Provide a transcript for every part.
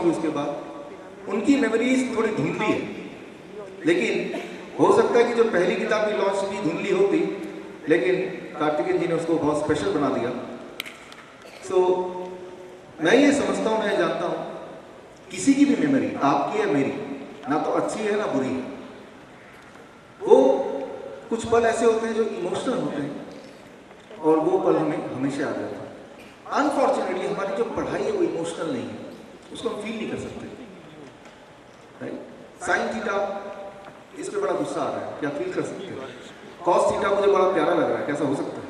हुई उसके बाद उनकी मेमोरीज थोड़ी धुंधली है, लेकिन हो सकता है कि जो पहली किताब की लॉन्च की धुंधली होती, लेकिन कार्तिकेयन जी ने उसको बहुत स्पेशल बना दिया। सो मैं ये समझता हूँ, मैं जानता हूँ, किसी की भी मेमोरी, आपकी या मेरी, ना तो अच्छी है ना बुरी है, वो कुछ पल ऐसे होते हैं जो इमोशनल होते हैं और वो पल हमें हमेशा याद रहता है। अनफॉर्चुनेटली हमारी जो पढ़ाई है वो इमोशनल नहीं है, उसको हम फील नहीं कर सकते। राइट? साइन थीटा, इस पे बड़ा गुस्सा आ रहा है, क्या फील कर सकते हैं? कॉस थीटा मुझे बड़ा प्यारा लग रहा है, कैसा हो सकता है?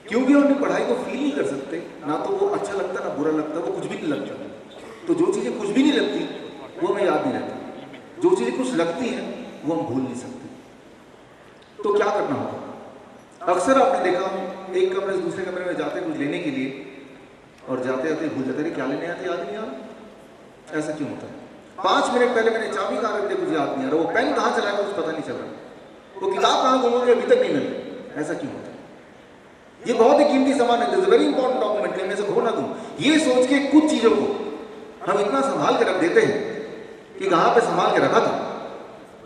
क्योंकि हम अपनी पढ़ाई को फील नहीं कर सकते, ना तो वो अच्छा लगता ना बुरा लगता, वो कुछ भी नहीं लगता। तो जो चीज़ें कुछ भी नहीं लगती वो हमें याद नहीं रहती, जो चीज़ें कुछ लगती हैं वो हम भूल नहीं सकते। तो क्या करना होगा? अक्सर आपने देखा, एक कमरे से दूसरे कमरे में जाते कुछ लेने के लिए और जाते जाते भूल जाते, क्या लेने आते याद नहीं यार। ऐसा क्यों होता है? 5 मिनट पहले मैंने चाबी कहाँ रख दी कुछ याद नहीं आ रहा, वो पेन कहाँ चला गया कुछ पता नहीं चल रहा, वो किताब कहाँ गुम हो गई अभी तक नहीं मिली। ऐसा क्यों होता है? ये बहुत ही कीमती सामान है, वेरी इंपॉर्टेंट डॉक्यूमेंट, कहीं मैं से खो ना दूं। ये सोच के कुछ चीजों को हम इतना संभाल के रख देते हैं कि कहाँ पे संभाल के रखा था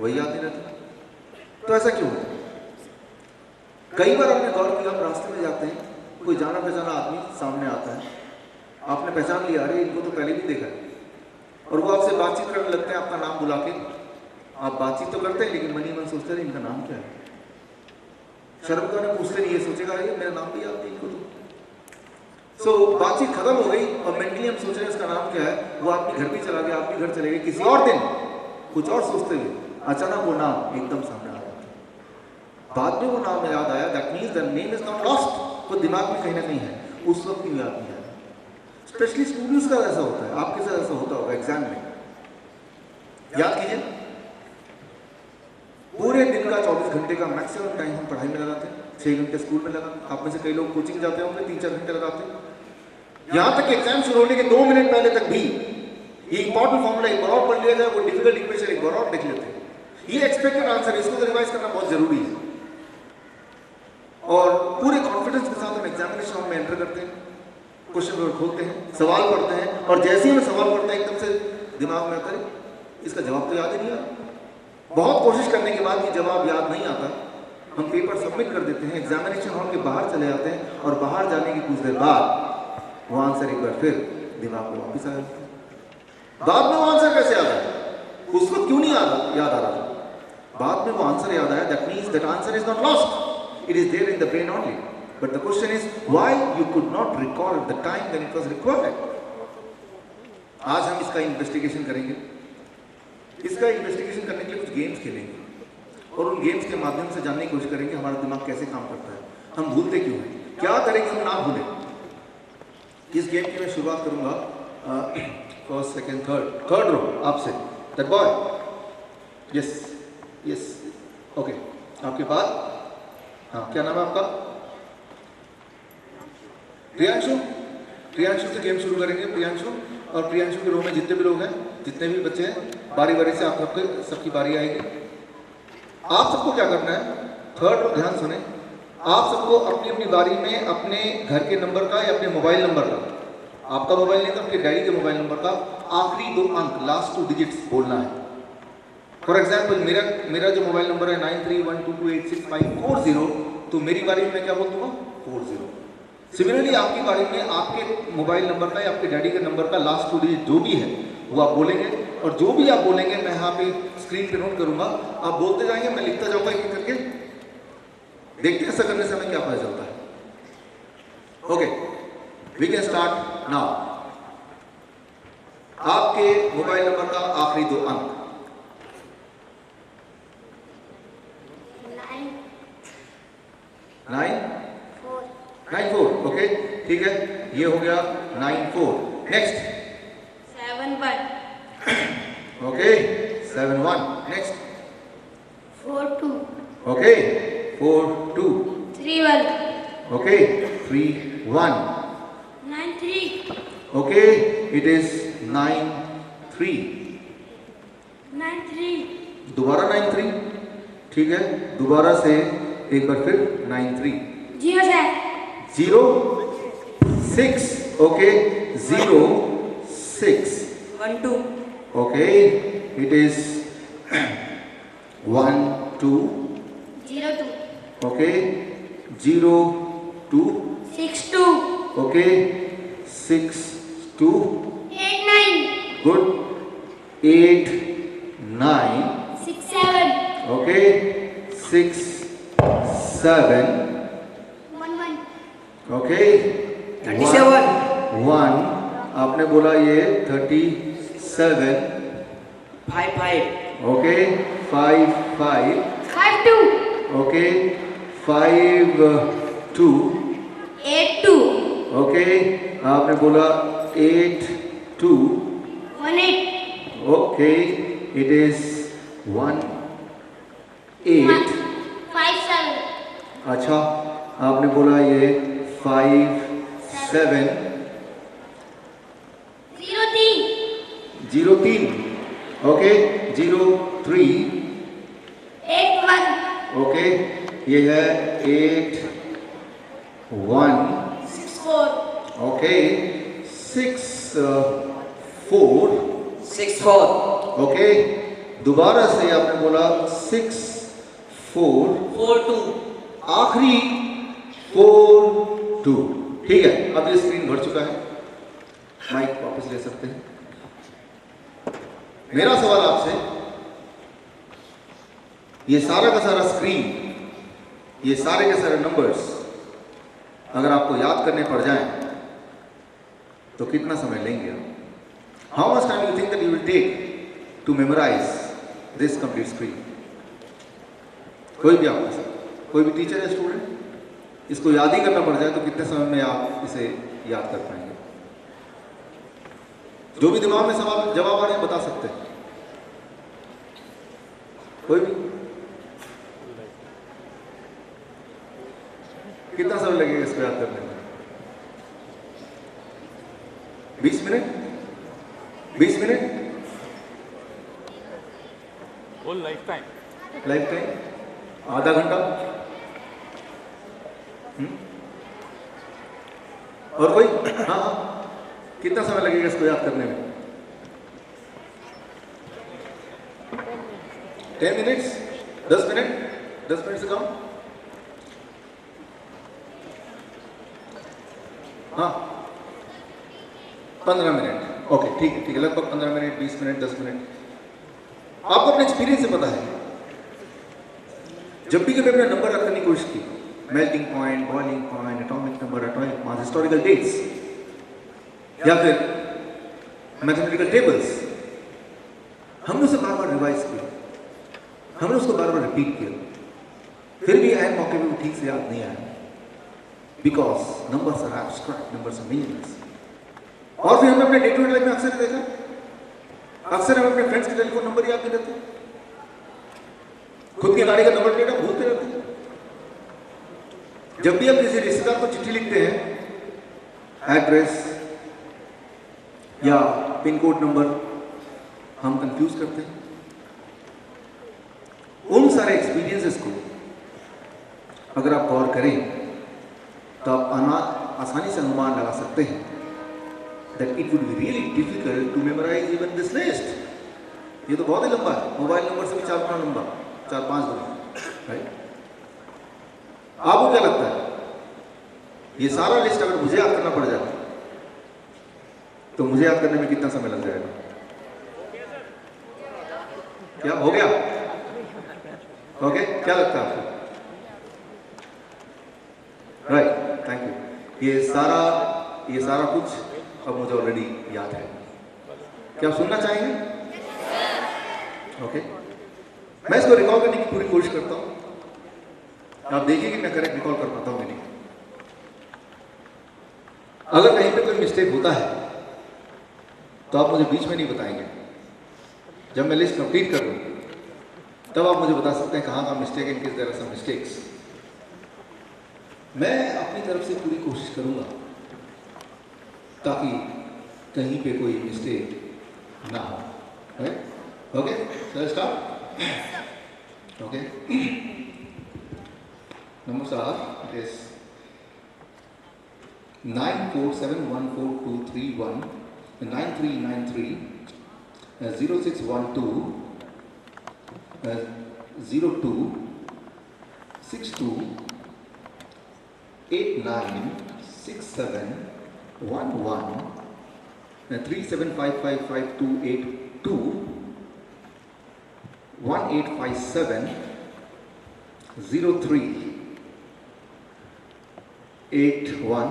वही याद नहीं रहता। तो ऐसा क्यों होता है? कई बार हमने गौर किया, हम रास्ते में जाते हैं, कोई जाना पहचाना आदमी सामने आता है, आपने पहचान लिया, अरे इनको तो पहले भी देखा है, और वो आपसे बातचीत करने लगते हैं, आपका नाम बुला के। आप बातचीत तो करते हैं लेकिन मनी मन सोचते हैं इनका नाम क्या है। शर्म तो नहीं पूछते नहीं, ये सोचेगा ये मेरा नाम भी याद नहीं इनको तो। सो बातचीत खत्म हो गई और मेंटली हम सोच रहे हैं इसका नाम क्या है, वो आपके घर भी चला गया, आप भी घर चले गए, किसी और दिन कुछ और सोचते हुए अचानक वो नाम एकदम सामने आ जाता है। बाद में वो नाम याद आया, that means the name is not lost, वो दिमाग में कहीं ना कहीं है, उस वक्त भी याद नहीं आया। स्पेशली स्टूडेंट्स का ऐसा होता है, आपके साथ ऐसा होता होगा एग्जाम में। याद कीजिए, पूरे दिन का 24 घंटे का मैक्सिमम टाइम हम पढ़ाई में लगाते हैं, 6 घंटे स्कूल में लगाते हैं, आप में से कई लोग कोचिंग जाते होंगे 3-4 घंटे लगाते हैं। यहाँ तक एग्जाम शुरू होने के 2 मिनट पहले तक भी ये इंपॉर्टेंट फॉर्मूला एक बार और पढ़ लिया जाए, वो डिफिकल्ट इक्वेशन एक बार और देख लेते हैं, ये एक्सपेक्टेड आंसर, इसको रिवाइज करना बहुत जरूरी है। और पूरे कॉन्फिडेंस के साथ हम एग्जामिनेशन हॉल में एंटर करते हैं, क्वेश्चन पेपर खोलते हैं, सवाल पढ़ते हैं, और जैसे ही हम सवाल पढ़ते हैं एकदम से दिमाग में आता है इसका जवाब तो याद ही नहीं आता। बहुत कोशिश करने के बाद भी जवाब याद नहीं आता, हम पेपर सबमिट कर देते हैं, एग्जामिनेशन हॉल के बाहर चले जाते हैं, और बाहर जाने की कुछ देर बाद वो आंसर एक बार फिर दिमाग में वापस आ जाता है। बाद में वो आंसर कैसे आ रहा है, उस वक्त क्यों नहीं याद आ रहा था, बाद में वो आंसर याद आया, that means that answer is not lost, it is there in the brain only, but the question is why you could not recall the time when it was required. आज हम इसका इन्वेस्टिगेशन करेंगे, इसका investigation करने के लिए कुछ games खेलेंगे और उन गेम्स के माध्यम से जानने की कोशिश करेंगे हमारा दिमाग कैसे काम करता है, हम भूलते क्यों हैं, क्या करेंगे हम ना भूलें। इस गेम की मैं शुरुआत करूंगा फर्स्ट सेकंड थर्ड रो आपसे, that boy, yes yes okay, आपके बाद, हाँ क्या नाम है आपका? प्रियांशु। प्रियांशु से गेम शुरू करेंगे, प्रियांशु, और प्रियांशु के रो में जितने भी लोग हैं, जितने भी बच्चे हैं, बारी बारी से आप सबकी बारी आएगी। आप सबको क्या करना है, थर्ड रो ध्यान सुने, आप सबको अपनी अपनी बारी में अपने घर के नंबर का या अपने मोबाइल नंबर का, आपका मोबाइल नहीं तो आपके डैडी के मोबाइल नंबर का आखिरी 2 अंक, लास्ट 2 डिजिट्स बोलना है। फॉर एग्जाम्पल मेरा जो मोबाइल नंबर है 9312286540, तो मेरी बारी में मैं क्या बोल दूंगा, 40। सिमिलरली आपकी बारी में आपके मोबाइल नंबर का या आपके डैडी के नंबर का लास्ट 2 डिजिट जो भी है वो आप बोलेंगे, और जो भी आप बोलेंगे मैं यहाँ पे स्क्रीन पे नोट करूंगा, आप बोलते जाएंगे, मैं लिखता जाऊंगा एक करके, देखते हैं ऐसा करने से हमें क्या पता चलता है। Okay, we can start now. आपके मोबाइल नंबर का आखिरी 2 अंक, 94, ओके ठीक है, ये हो गया 94। Next 71, okay 71। Next 42, okay 42, 31, okay 31, 93, okay it is 93, 93, दोबारा 93, ठीक है, दोबारा से एक बार फिर 93, 0, 0 6, okay 0 6, 1 2 Okay, it is 1 2. 0 2. Okay, 0 2. 6 2. Okay, 6 2. 8 9. Good. 8 9. 6 7. Okay, 6 7. 1 1. Okay, 37 1. आपने बोला ये 37. 5 5 Okay, 5 5. 5 2. Okay, 5 2. 8 2. Okay, आपने बोला 8 2. 1 8. Okay, it is 1 8. 5 7. अच्छा, आपने बोला ये 5 7. 0 3. 0 3. Okay, 0 3. 8 1. ओके, ये है 8 1. 6 4. ओके, 6 4. 6 4 ओके, दोबारा से आपने बोला 6 4. 4 2 आखिरी 4 2. ठीक है, अब ये स्क्रीन भर चुका है, माइक वापस ले सकते हैं। मेरा सवाल आपसे, ये सारा का सारा स्क्रीन, ये सारे के सारे नंबर्स अगर आपको याद करने पड़ जाएं तो कितना समय लेंगे आप? How much time you think that you will take to memorize this complete screen? कोई भी आपके साथ, कोई भी टीचर या स्टूडेंट, इसको याद ही करना पड़ जाए तो कितने समय में आप इसे याद कर पाएंगे? जो भी दिमाग में सवाल जवाब आ रहे हैं बता सकते हैं, कोई भी? कितना समय लगेगा इसको याद करने में? 20 minute? 20 minute? whole lifetime. Life time? आधा घंटा? और कोई? हाँ हाँ, कितना समय लगेगा इसको याद करने में? 10 मिनट्स? 10 मिनट? 10 मिनट से कम? हाँ, 15 मिनट। ओके, ठीक है, ठीक है, लगभग 15 मिनट, 20 मिनट, 10 मिनट। आपको अपने एक्सपीरियंस से पता है, जब भी कभी अपना नंबर रखने की कोशिश की, melting point, boiling point, atomic number, atomic mass, historical dates या फिर मैथमेटिकल टेबल्स, हमने उसे बार बार रिवाइज किया, हमने उसको बार बार रिपीट किया, फिर भी ऐन मौके पे ठीक से याद नहीं आया, because numbers are abstract, numbers are meaningless. और फिर हमने अपने डे टू डे लाइफ में अक्सर देखा, अक्सर हम अपने फ्रेंड्स के टेलीफोन नंबर याद नहीं रहते, खुद की गाड़ी का नंबर प्लेट हम भूलते रहते हैं। जब भी हम किसी रिश्तेदार को चिट्ठी लिखते हैं, एड्रेस या पिन कोड नंबर हम कंफ्यूज करते हैं। उन सारे एक्सपीरियंसेस को अगर आप गौर करें तो आप आसानी से अनुमान लगा सकते हैं that it would be really difficult to memorize even this list। ये तो बहुत ही लंबा है, मोबाइल नंबर से भी 4 गुना लंबा, 4-5 गुना, राइट? आपको क्या लगता है, ये सारा लिस्ट अगर मुझे याद करना पड़ जाए तो मुझे याद करने में कितना समय लग जाएगा? क्या हो गया? ओके, क्या लगता है आपको? Right, thank you. ये सारा कुछ अब मुझे ऑलरेडी याद है। क्या आप सुनना चाहेंगे? ओके, मैं इसको रिकॉल करने की पूरी कोशिश करता हूं, आप देखिए कि मैं करेक्ट रिकॉल कर पाता हूं कि नहीं। अगर कहीं पे कोई मिस्टेक होता है तो आप मुझे बीच में नहीं बताएंगे, जब मैं लिस्ट कंप्लीट कर लूं तब आप मुझे बता सकते हैं कहाँ का मिस्टेक है, किस तरह से मिस्टेक्स। मैं अपनी तरफ से पूरी कोशिश करूंगा ताकि कहीं पे कोई मिस्टेक ना हो, right? Okay, so start. Okay, numbers are, it is 9471423 1 9393 0612 02 62 89 67 11 37555282 1857 03 81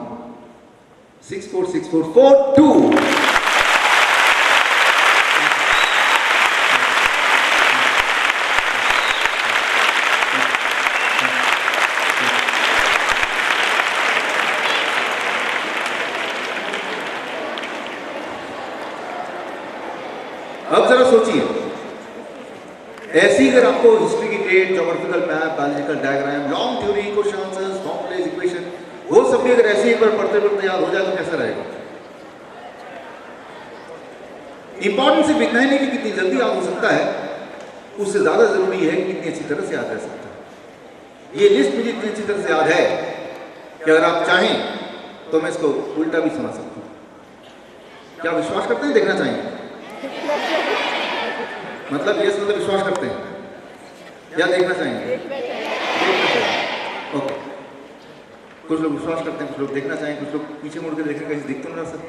646442. अब जरा सोचिए, ऐसी अगर आपको हिस्ट्री की date, geographical map, biological diagram, long theory, question answers, complex equation, वो सब भी अगर ऐसे एक बार पढ़ते पढ़ते याद हो जाए तो कैसा रहेगा? इंपॉर्टेंट सिर्फ इतना ही नहीं कि कितनी जल्दी याद हो सकता है, उससे ज्यादा जरूरी है कि कितनी अच्छी तरह से याद रह सकता है। ये लिस्ट मुझे इतनी अच्छी तरह से याद है कि अगर आप चाहें तो मैं इसको उल्टा भी समझ सकता हूँ। क्या विश्वास करते हैं? देखना चाहेंगे? मतलब ये मतलब विश्वास करते हैं या देखना चाहेंगे? देखना चाहेंगे। ओके, कुछ लोग विश्वास करते हैं, कुछ लोग देखना चाहेंगे, कुछ लोग पीछे मुड़ के देखें कहीं से दिखते ना सर।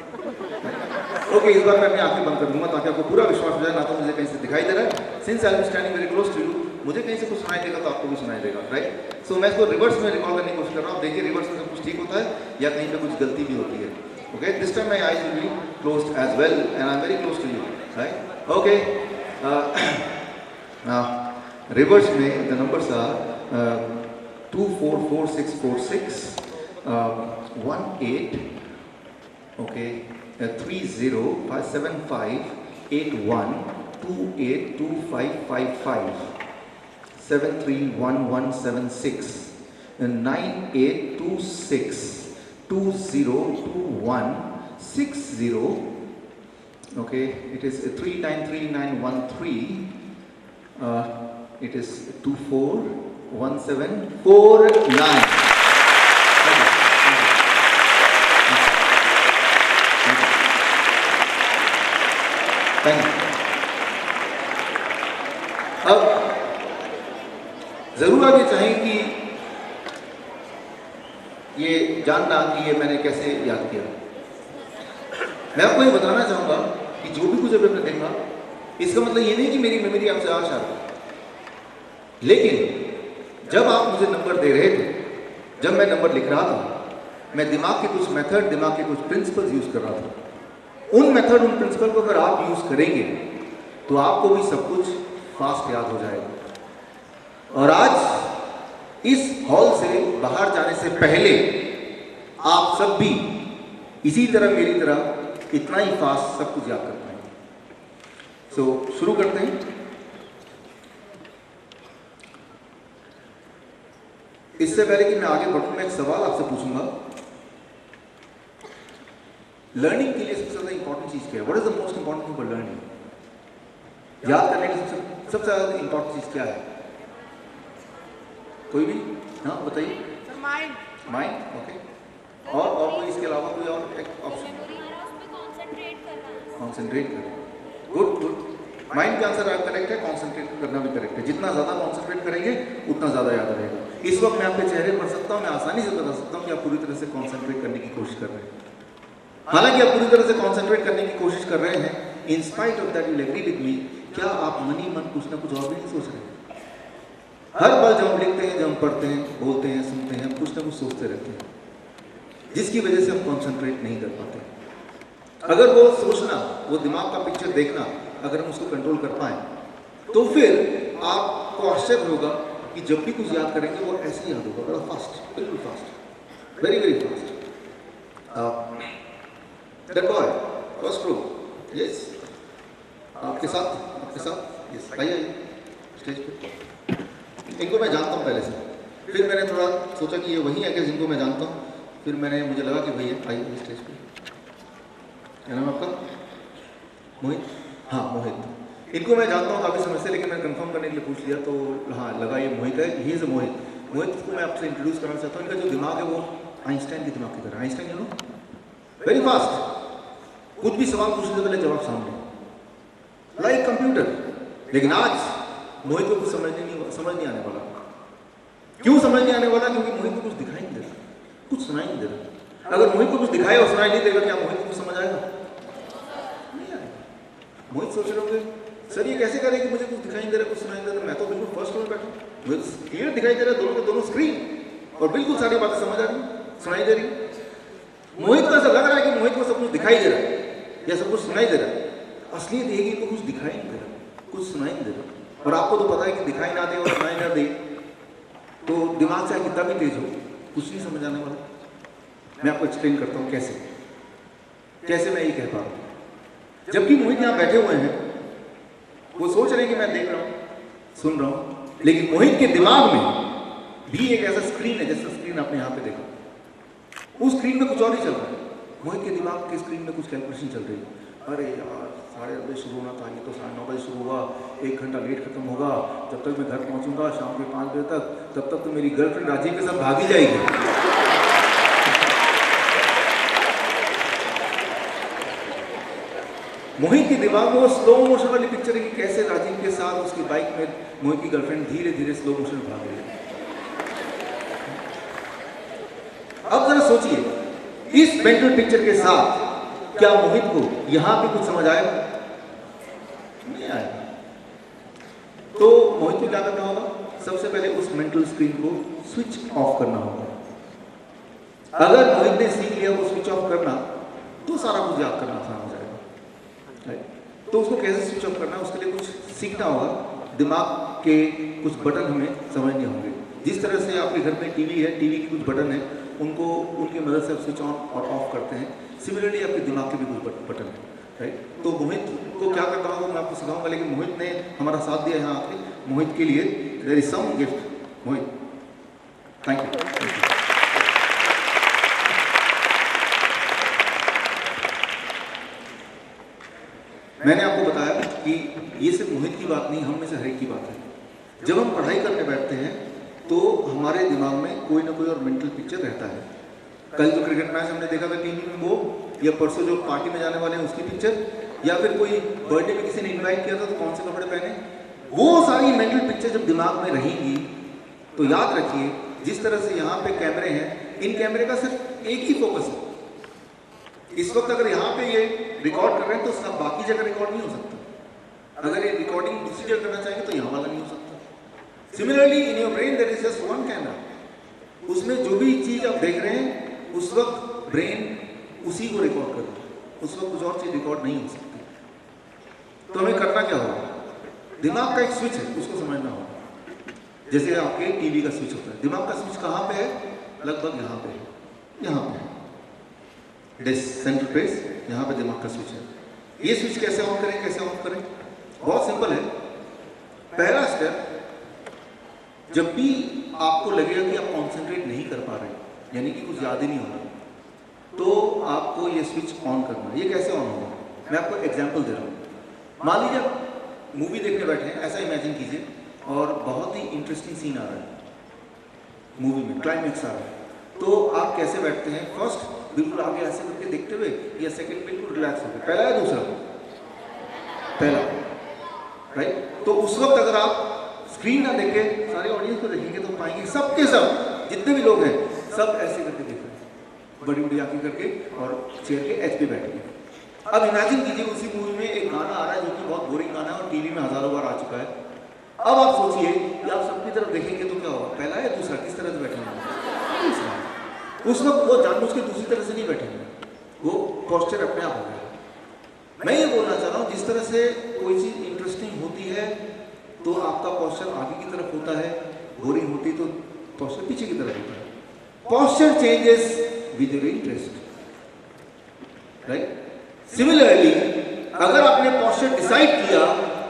ओके, इस बार मैं अपनी आंखें बंद कर दूंगा ताकि आपको पूरा विश्वास हो जाए। ना तो मुझे कहीं से दिखाई दे रहा है, since I am standing very close to you, मुझे कहीं से कुछ सुनाई देगा तो आपको भी सुनाई देगा, राइट? सो मैं इसको रिवर्स में रिकॉल करने की कोशिश कर रहा हूँ। देखिए रिवर्स में सब कुछ ठीक होता है या कहीं पे कुछ गलती भी होती है। Okay, this time my eyes will be closed as well and I am very close to you, right? Okay, reverse में the numbers are 244646 18 okay 30575812828555 731176 9826 2021 60. Okay, it is 393913. It is 241749. Thank you. अब जरूर आप ये चाहेंगे कि ये जानना कि ये मैंने कैसे याद किया। मैं आपको ये बताना चाहूंगा कि जो भी कुछ अभी आपने देखा, इसका मतलब ये नहीं कि मेरी मेमोरी आपसे आज शार्प है। लेकिन जब आप मुझे नंबर दे रहे थे, जब मैं नंबर लिख रहा था, मैं दिमाग के कुछ मेथड, दिमाग के कुछ प्रिंसिपल्स यूज कर रहा था। उन मेथड, उन प्रिंसिपल को अगर आप यूज करेंगे तो आपको भी सब कुछ फास्ट याद हो जाएगा। और आज इस हॉल से बाहर जाने से पहले आप सब भी इसी तरह मेरी तरह इतना ही फास्ट सब कुछ याद करते हैं। सो शुरू करते हैं। इससे पहले कि मैं आगे बढ़ूं, मैं एक सवाल आपसे पूछूंगा। लर्निंग के लिए सबसे ज्यादा इंपॉर्टेंट चीज क्या है? What is the most important thing for learning? याद करने की सबसे ज्यादा इंपॉर्टेंट चीज क्या है? कोई भी? हाँ बताइए। माइंड। Mind, okay. और कोई इसके अलावा कोई और एक ऑप्शन? कॉन्सेंट्रेट करना। Good good. माइंड का आंसर करेक्ट है, कॉन्सेंट्रेट करना भी करेक्ट है। जितना ज्यादा कॉन्सेंट्रेट करेंगे उतना ज्यादा याद रहेगा। इस वक्त मैं आपके चेहरे पढ़ सकता हूँ, मैं आसानी से बता सकता हूँ कि आप पूरी तरह से कॉन्सेंट्रेट करने की कोशिश कर रहे हैं। हालांकि आप पूरी तरह से कॉन्सेंट्रेट करने की कोशिश कर रहे हैं, in spite of that you will agree with me, क्या आप मन ही मन कुछ ना कुछ और भी नहीं सोच रहे? हर पल जब हम लिखते हैं, जब हम पढ़ते हैं, बोलते हैं, सुनते हैं, कुछ ना कुछ सोचते रहते हैं, जिसकी वजह से हम कॉन्सेंट्रेट नहीं कर पाते। अगर वो सोचना, वो दिमाग का पिक्चर देखना, अगर हम उसको कंट्रोल कर पाए तो फिर आपको आश्चर्य होगा कि जब भी कुछ याद करेंगे वो ऐसे ही याद होगा, बड़ा फास्ट, बिल्कुल fast, very very fast. That boy first row, yes, आपके साथ यस, आइए स्टेज पे। इनको मैं जानता हूँ पहले से, फिर मैंने थोड़ा सोचा कि ये वही है कि जिनको मैं जानता हूँ, फिर मुझे लगा कि भैया आइए स्टेज पे। क्या नाम आपका? मोहित? हाँ मोहित। इनको मैं जानता हूँ काफ़ी समय से, लेकिन मैंने कंफर्म करने के लिए पूछ लिया तो हाँ लगा ये मोहित है। ही इज़ मोहित। मोहित को मैं आपसे इंट्रोड्यूस करना चाहता हूँ। इनका जो दिमाग है वो आइंस्टाइन के दिमाग की तरह। Einstein you know, very fast, कुछ भी सवाल पूछने से पहले जवाब सामने, लाइक लेकिन आज मोहित को कुछ समझ नहीं आने वाला। क्यों समझ नहीं आने वाला? क्योंकि मोहित को कुछ दिखाई नहीं दे रहा, कुछ सुनाई नहीं दे रहा। अगर मोहित को कुछ दिखाई और सुनाई नहीं देगा, क्या मोहित को कुछ समझ आएगा? नहीं आएगा। मोहित सोच रहे होंगे, सर ये कैसे करें कि मुझे कुछ दिखाई नहीं दे रहा, कुछ सुनाई नहीं दे रहा, मैं तो बिल्कुल फर्स्ट रो में बैठा, मुझे क्लियर दिखाई दे रहा है, दोनों के दोनों स्क्रीन, और बिल्कुल सारी बातें समझ आ रही, सुनाई दे रही। मोहित को ऐसा लग रहा है कि मोहित को सब कुछ दिखाई दे रहा है या सब कुछ सुनाई दे रहा है। असलियत ये कि कुछ दिखाई नहीं दे रहा, कुछ सुनाई नहीं दे रहा। और आपको तो पता है कि दिखाई ना दे और सुनाई ना दे तो दिमाग से कितना भी तेज हो, कुछ नहीं समझ आने वाला। मैं आपको एक्सप्लेन करता हूँ कैसे मैं ये कह पा रहा हूँ। जबकि मोहित यहाँ बैठे हुए हैं, वो सोच रहे हैं कि मैं देख रहा हूँ, सुन रहा हूँ, लेकिन मोहित के दिमाग में भी एक ऐसा स्क्रीन है, जैसा स्क्रीन आपने यहाँ पे देखा, उस स्क्रीन में कुछ और ही चल रहा है। मोहित के दिमाग के स्क्रीन में कुछ कैलकुलेशन चल रही है। अरे यार 8:30 बजे शुरू होना था, ये तो 9:30 बजे शुरू हुआ, 1 घंटा लेट खत्म होगा, जब तक मैं घर पहुंचूंगा शाम के 5 बजे तक, तब तक तो मेरी गर्लफ्रेंड राजीव के साथ भागी जाएगी। मोहित के दिमाग में वो स्लो मोशन वाली पिक्चर है कि कैसे राजीव के साथ उसकी बाइक में मोहित की गर्लफ्रेंड धीरे धीरे स्लो मोशन में भाग रही है। अब जरा सोचिए, इस मेंटल पिक्चर के साथ क्या मोहित को यहां भी कुछ समझ आएगा? नहीं आएगा। तो मोहित को क्या करना होगा? सबसे पहले उस मेंटल स्क्रीन को स्विच ऑफ करना होगा। अगर मोहित ने सीख लिया वो स्विच ऑफ करना, तो सारा कुछ याद करना आसान हो जाएगा। तो उसको कैसे स्विच ऑफ करना है, उसके लिए कुछ सीखना होगा। दिमाग के कुछ बटन हमें समझने होंगे। जिस तरह से आपके घर में टीवी है, टीवी के कुछ बटन है, उनको उनकी मदद से आप स्विच ऑन और ऑफ करते हैं। सिमिलरली आपके दिमाग के भी कुछ बटन है, राइट? तो मोहित को क्या करना होगा मैं आपको सिखाऊंगा, लेकिन मोहित ने हमारा साथ दिया यहाँ आके। मोहित के लिए there is some gift. Mohit, thank you. मैंने आपको बताया कि ये सिर्फ मोहित की बात नहीं, हम में से हर एक की बात है। जब हम पढ़ाई करने बैठते हैं तो हमारे दिमाग में कोई ना कोई और मेंटल पिक्चर रहता है। कल जो क्रिकेट मैच हमने देखा था टीवी में वो, या परसों जो पार्टी में जाने वाले हैं उसकी पिक्चर, या फिर कोई बर्थडे में किसी ने इनवाइट किया था तो कौन से कपड़े पहने, वो सारी मेंटल पिक्चर जब दिमाग में रहेंगी तो याद रखिए, जिस तरह से यहाँ पे कैमरे हैं, इन कैमरे का सिर्फ एक ही फोकस है। इस वक्त अगर यहाँ पे ये रिकॉर्ड कर रहे हैं तो सब बाकी जगह रिकॉर्ड नहीं हो सकता। अगर ये रिकॉर्डिंग दूसरी जगह करना चाहिए तो यहाँ वाला नहीं हो सकता। Similarly in your brain there is just one camera. उसमें जो भी चीज आप देख रहे हैं उस वक्त ब्रेन उसी को रिकॉर्ड कर रहा है, उस वक्त कुछ और चीज रिकॉर्ड नहीं हो सकती। तो हमें करना क्या होगा? दिमाग का एक स्विच है, उसको समझना होगा। जैसे आपके टीवी का स्विच होता है, दिमाग का स्विच कहाँ पे है? लगभग यहाँ पे है, यहाँ पे सेंट्रल प्लेस, यहाँ पे दिमाग का स्विच है। ये स्विच कैसे ऑन करें, कैसे ऑफ करें? बहुत सिंपल है। पहला स्टेप, जब भी आपको लगेगा कि आप कॉन्सेंट्रेट नहीं कर पा रहे, यानी कि कुछ याद ही नहीं हो रहा, तो आपको ये स्विच ऑन करना है। ये कैसे ऑन होगा? मैं आपको एग्जांपल दे रहा हूँ। मान लीजिए आप मूवी देखने बैठे हैं, ऐसा इमेजिन कीजिए, और बहुत ही इंटरेस्टिंग सीन आ रहा है मूवी में, क्लाइमेक्स आ रहा है। तो आप कैसे बैठते हैं? फर्स्ट बिल्कुल आगे ऐसे करके देखते हुए, या सेकंड बिल्कुल रिलैक्स होकर? पहला या दूसरा? पहला, राइट? तो उस वक्त अगर आप स्क्रीन ना देखे, सारे ऑडियंस को देखेंगे तो पाएंगे सबके सब जितने भी लोग हैं सब ऐसे करके देख रहे हैं, बड़ी बड़ी आंखें करके और चेयर के एच पे बैठ के। अब इमेजिन कीजिए उसी मूवी में एक गाना आ रहा है जो कि बहुत बोरिंग गाना है और टीवी में हजारों बार आ चुका है। अब आप सोचिए कि आप सबकी तरफ देखेंगे तो क्या होगा? पहला या दूसरा? किस तरह से बैठेंगे? उस वक्त वो जानबूझ के दूसरी तरह से नहीं बैठेंगे, वो पोस्चर अपने आप हो गया। मैं ये बोलना चाह रहा हूँ, जिस तरह से कोई चीज इंटरेस्टिंग होती है तो आपका पोस्चर आगे की तरफ होता है, बोरिंग होती तो पोस्चर पीछे की तरफ होता है। Posture changes with your interest, right? Similarly अगर आपने पोस्चर डिसाइड किया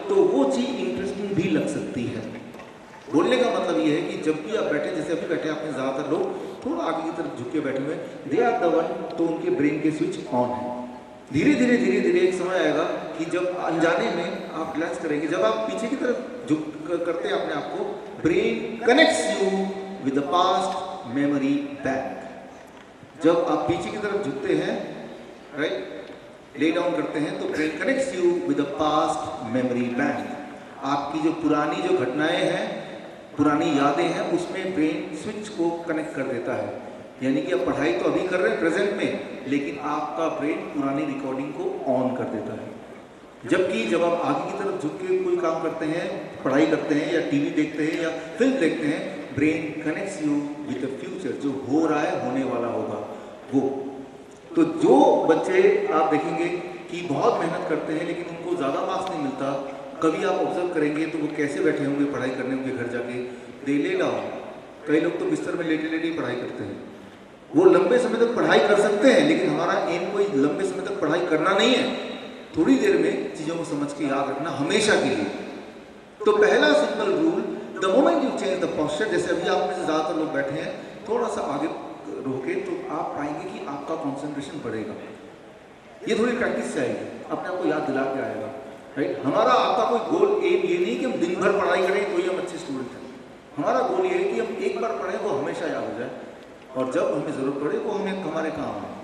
तो वो चीज इंटरेस्टिंग भी लग सकती है। बोलने का मतलब ये है कि जब भी आप बैठे, जैसे अभी बैठे आपने ज्यादातर लोग थोड़ा आगे की तरफ झुक के बैठे हुए, दे आर द वन, तो उनके ब्रेन के स्विच ऑन है। धीरे धीरे एक समय आएगा कि जब अनजाने में आप रिलैक्स करेंगे, जब आप पीछे की तरफ झुक करते हैं अपने आप को, brain connects you with the past memory bank. जब आप पीछे की तरफ झुकते हैं, राइट, ले डाउन करते हैं, तो brain connects you with the past memory bank. आपकी जो पुरानी जो घटनाएं हैं, पुरानी यादें हैं, उसमें ब्रेन स्विच को कनेक्ट कर देता है। यानी कि आप पढ़ाई तो अभी कर रहे हैं प्रेजेंट में, लेकिन आपका ब्रेन पुरानी रिकॉर्डिंग को ऑन कर देता है। जबकि जब आप आगे की तरफ झुक के कोई काम करते हैं, पढ़ाई करते हैं या टीवी देखते हैं या फिल्म देखते हैं, brain connects you with the future, जो हो रहा है, होने वाला होगा वो। तो जो बच्चे आप देखेंगे कि बहुत मेहनत करते हैं लेकिन उनको ज़्यादा मार्क्स नहीं मिलता, कभी आप ऑब्जर्व करेंगे तो वो कैसे बैठे होंगे पढ़ाई करने, उनके घर जाके दे ले डाउन। कई लोग तो बिस्तर में लेटे लेटे ही पढ़ाई करते हैं। वो लंबे समय तक पढ़ाई कर सकते हैं, लेकिन हमारा एम कोई लंबे समय तक पढ़ाई करना नहीं है, थोड़ी देर में चीज़ों को समझ के याद रखना हमेशा के लिए। तो पहला simple rule, the moment you change the posture, जैसे अभी आप में से ज़्यादातर लोग बैठे हैं, थोड़ा सा आगे रोके तो आप पाएंगे कि आपका कंसंट्रेशन बढ़ेगा। ये थोड़ी प्रैक्टिस चाहिए, अपने आप को याद दिला के आएगा, राइट। हमारा आपका कोई गोल एम ये नहीं कि हम दिन भर पढ़ाई करें तो ही हम अच्छे स्टूडेंट हैं। हमारा गोल ये है कि हम एक बार पढ़ें वो हमेशा याद हो जाए, और जब हमें ज़रूरत पड़े वो हमें हमारे काम आए।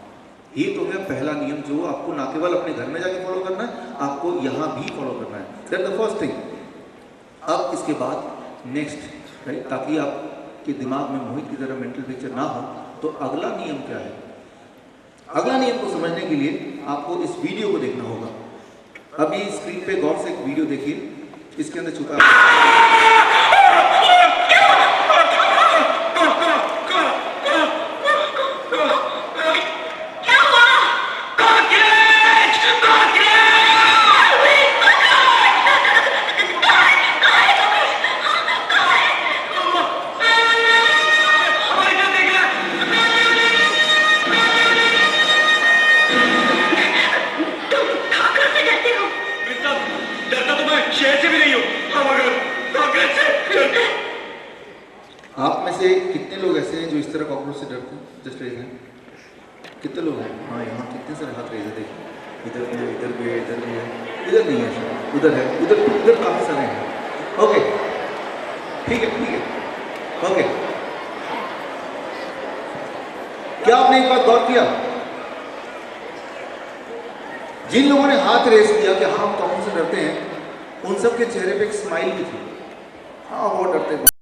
ये तो है पहला नियम जो आपको ना केवल अपने घर में जाके फॉलो करना है, आपको यहाँ भी फॉलो करना है। That the first thing. अब इसके बाद नेक्स्ट, राइट, ताकि आपके दिमाग में मोहित की तरह मेंटल पिक्चर ना हो, तो अगला नियम क्या है? अगला नियम को समझने के लिए आपको इस वीडियो को देखना होगा। अभी स्क्रीन पे गौर से एक वीडियो देखिए, इसके अंदर छुपा आप में से कितने लोग ऐसे हैं जो इस तरह कॉकरोच से डरते हैं? जस्ट रेज हैं। कितने लोग हैं? हाँ, यहाँ कितने सारे हाथ रेज है, देखिए। इधर भी है, इधर भी है, इधर भी है, इधर नहीं है सर, उधर है, उधर उधर काफ़ी सारे हैं। ओके, ठीक है, ठीक है, ओके। क्या आपने एक बात गौर किया? जिन लोगों ने हाथ रेस किया कि हाँ हम कॉकरोच से डरते हैं, उन सब के चेहरे पे एक स्माइल भी थी। हाँ, वो डरते थे।